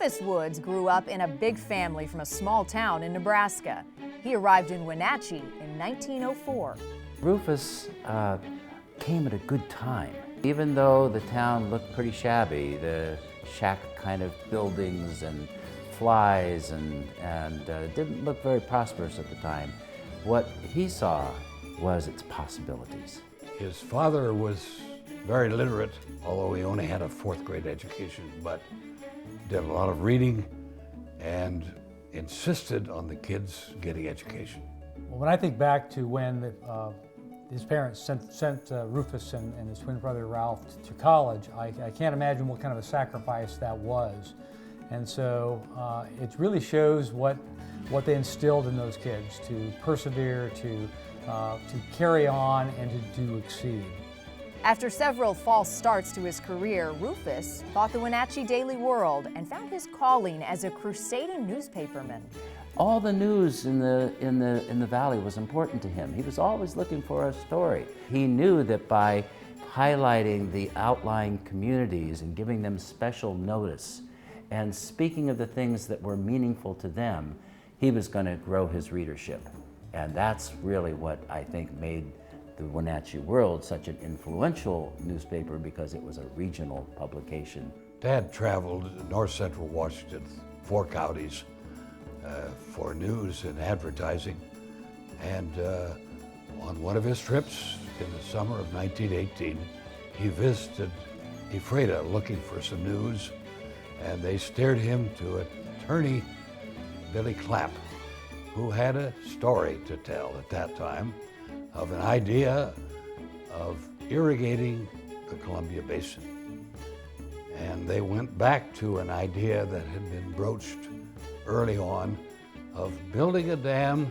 Rufus Woods grew up in a big family from a small town in Nebraska. He arrived in Wenatchee in 1904. Rufus came at a good time. Even though the town looked pretty shabby, the shack kind of buildings and flies and didn't look very prosperous at the time, what he saw was its possibilities. His father was very literate, although he only had a fourth grade education, but did a lot of reading and insisted on the kids getting education. Well, when I think back to when his parents sent Rufus and his twin brother Ralph to college, I can't imagine what kind of a sacrifice that was. And so it really shows what they instilled in those kids to persevere, to carry on, and to exceed. After several false starts to his career, Rufus bought the Wenatchee Daily World and found his calling as a crusading newspaperman. All the news in the valley was important to him. He was always looking for a story. He knew that by highlighting the outlying communities and giving them special notice and speaking of the things that were meaningful to them, he was going to grow his readership. And that's really what I think made the Wenatchee World such an influential newspaper, because it was a regional publication. Dad traveled north central Washington, 4 counties, for news and advertising. And on one of his trips in the summer of 1918, he visited Ephrata looking for some news, and they steered him to attorney Billy Clapp, who had a story to tell at that time of an idea of irrigating the Columbia Basin. And they went back to an idea that had been broached early on of building a dam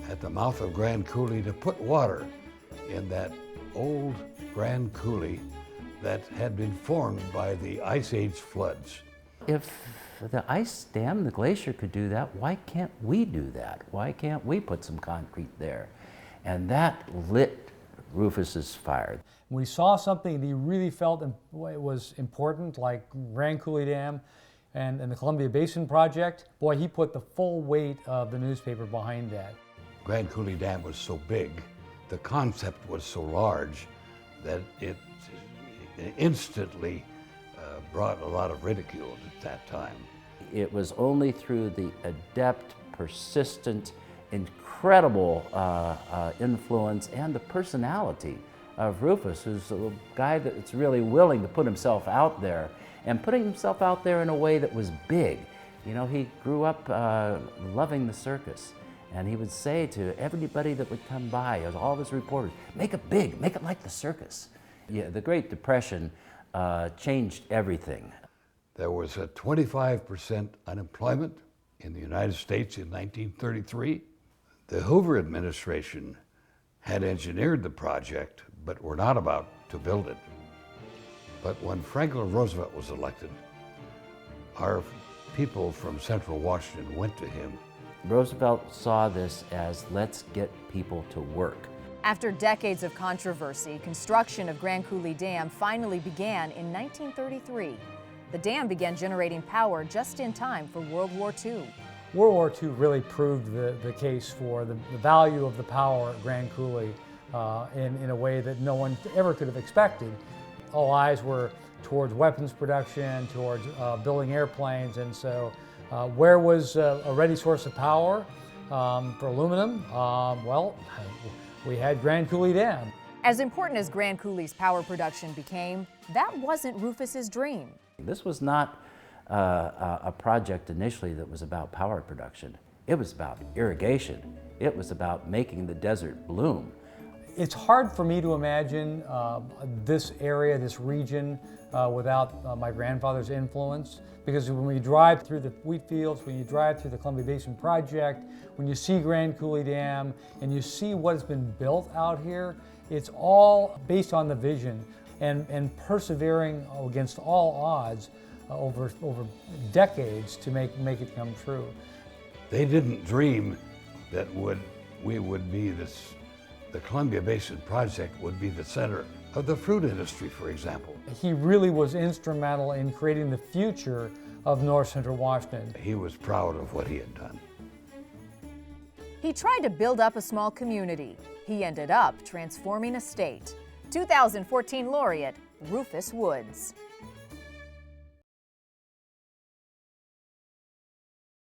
at the mouth of Grand Coulee to put water in that old Grand Coulee that had been formed by the Ice Age floods. If the ice dam, the glacier, could do that, why can't we do that? Why can't we put some concrete there? And that lit Rufus's fire. When he saw something that he really felt was important, like Grand Coulee Dam and the Columbia Basin Project, boy, he put the full weight of the newspaper behind that. Grand Coulee Dam was so big, the concept was so large, that it instantly brought a lot of ridicule at that time. It was only through the adept, persistent, incredible influence and the personality of Rufus, who's a guy that's really willing to put himself out there, and putting himself out there in a way that was big. You know, he grew up loving the circus, and he would say to everybody that would come by, as all of his reporters, make it big, make it like the circus. Yeah, the Great Depression changed everything. There was a 25% unemployment in the United States in 1933. The Hoover administration had engineered the project, but were not about to build it. But when Franklin Roosevelt was elected, our people from Central Washington went to him. Roosevelt saw this as, let's get people to work. After decades of controversy, construction of Grand Coulee Dam finally began in 1933. The dam began generating power just in time for World War II. World War II really proved the case for the value of the power at Grand Coulee in a way that no one ever could have expected. All eyes were towards weapons production, towards building airplanes, and so where was a ready source of power for aluminum? Well, we had Grand Coulee Dam. As important as Grand Coulee's power production became, that wasn't Rufus's dream. This was not a project initially that was about power production. It was about irrigation. It was about making the desert bloom. It's hard for me to imagine this area, this region, without my grandfather's influence. Because when we drive through the wheat fields, when you drive through the Columbia Basin Project, when you see Grand Coulee Dam, and you see what has been built out here, it's all based on the vision and persevering against all odds over decades to make it come true. They didn't dream that we would be this the Columbia Basin Project would be the center of the fruit industry, for example. He really was instrumental in creating the future of North Central Washington. He was proud of what he had done. He tried to build up a small community. He ended up transforming a state. 2014 laureate, Rufus Woods.